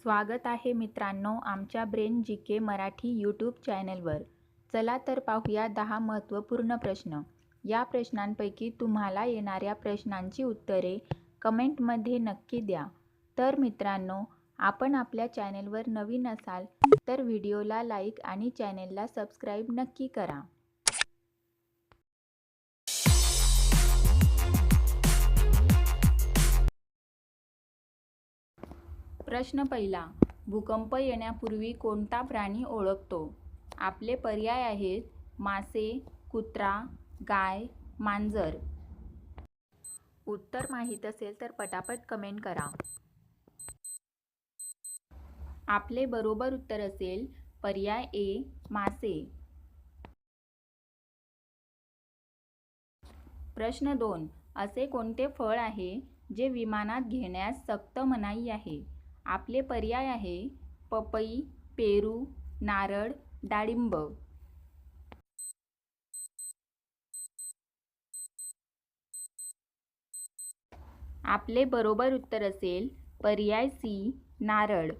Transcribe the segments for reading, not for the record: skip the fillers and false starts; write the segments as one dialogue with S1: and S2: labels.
S1: स्वागत आहे मित्रांनो आमच्या ब्रेन जी के मराठी यूट्यूब चॅनलवर। चला तर पाहूया 10 महत्त्वपूर्ण प्रश्न। या प्रश्नांपैकी तुम्हाला येणाऱ्या प्रश्नांची उत्तरे कमेंटमध्ये नक्की द्या। तर मित्रांनो, आपण आपल्या चॅनलवर नवीन असाल तर व्हिडिओला लाईक आणि चॅनलला सबस्क्राईब नक्की करा। प्रश्न पहिला, भूकंप येण्यापूर्वी कोणता प्राणी ओळखतो? आपले पर्याय आहेत मासे, कुत्रा, गाय, मांजर। उत्तर माहीत असेल तर पटापट कमेंट करा। आपले बरोबर उत्तर असेल पर्याय ए, मासे। प्रश्न 2, असे कोणते फळ आहे जे विमानात घेण्यास सक्त मनाई आहे? आपले पर्याय आहे पपई, पेरू, नारळ, डाळिंब। आपले बरोबर उत्तर असेल पर्याय सी, नारळ।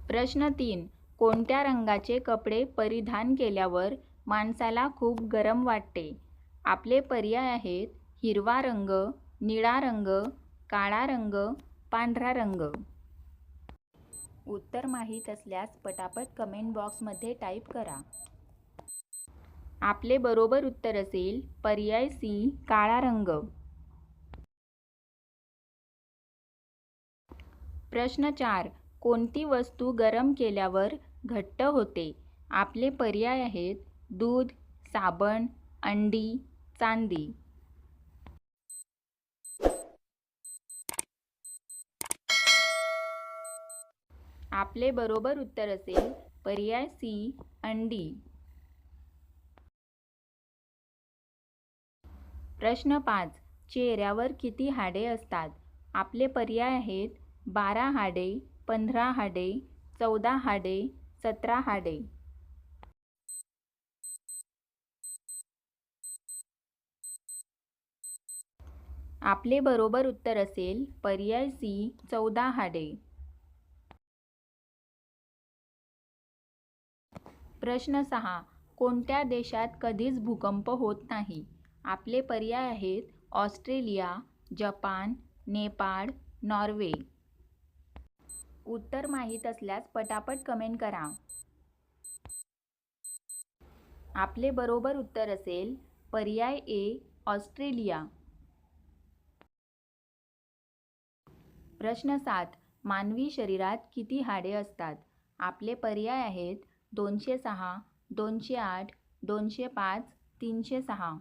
S1: प्रश्न 3, कोणत्या रंगाचे कपडे परिधान केल्यावर माणसाला खूप गरम वाटते? आपले पर्याय आहेत हिरवा रंग, निळा रंग, काळा रंग, पांढरा रंग। उत्तर माहीत असल्यास पटापट कमेंट बॉक्समध्ये टाईप करा। आपले बरोबर उत्तर असेल पर्याय सी, काळा रंग। प्रश्न 4, कोणती वस्तू गरम केल्यावर घट्ट होते? आपले पर्याय आहेत दूध, साबण, अंडी, चांदी। आपले बरोबर उत्तर असेल पर्याय सी, अंडी। प्रश्न 5, चेहऱ्यावर किती हाडे असतात? आपले पर्याय आहेत 12 हाडे, 15 हाडे, 14 हाडे, 17 हाडे। आपले बरोबर उत्तर असेल पर्याय सी, 14 हाडे। प्रश्न 6, कोणत्या देशात कधीच भूकंप होत नाही? आपले पर्याय आहेत ऑस्ट्रेलिया, जपान, नेपाळ, नॉर्वे। उत्तर माहीत असल्यास पटापट कमेंट करा। आपले बरोबर उत्तर असेल पर्याय ए, ऑस्ट्रेलिया। प्रश्न 7, मानवी शरीरात किती हाडे असतात? आपले पर्याय आहेत 206, 208, 205, 306।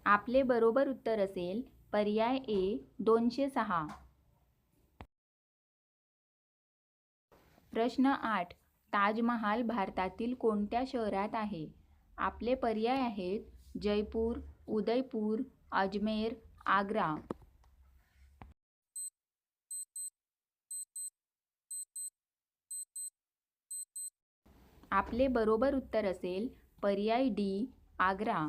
S1: आपले बरोबर उत्तर असेल पर्याय ए, 206। प्रश्न 8, ताजमहाल भारतातील कोणत्या शहरात आहे? आपले पर्याय आहेत जयपूर, उदयपूर, अजमेर, आग्रा। आपले बरोबर उत्तर असेल पर्याय डी, आग्रा।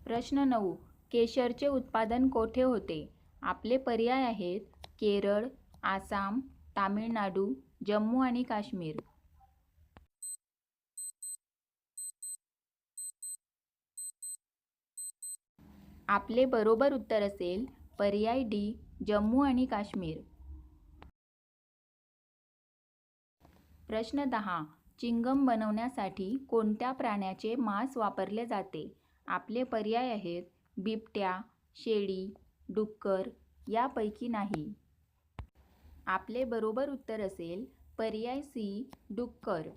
S1: प्रश्न 9, केशरचे उत्पादन कोठे होते? आपले पर्याय आहेत केरळ, आसाम, तामिळनाडू, जम्मू आणि काश्मीर। आपले बरोबर उत्तर असेल पर्याय डी, जम्मू आणि काश्मीर। प्रश्न 10, चिंगम बनवण्यासाठी कोणत्या प्राण्याचे मांस वापरले जाते? आपले पर्याय आहेत बिबट्या, शेळी, डुक्कर, यापैकी नाही। आपले बरोबर उत्तर असेल पर्याय सी, डुक्कर।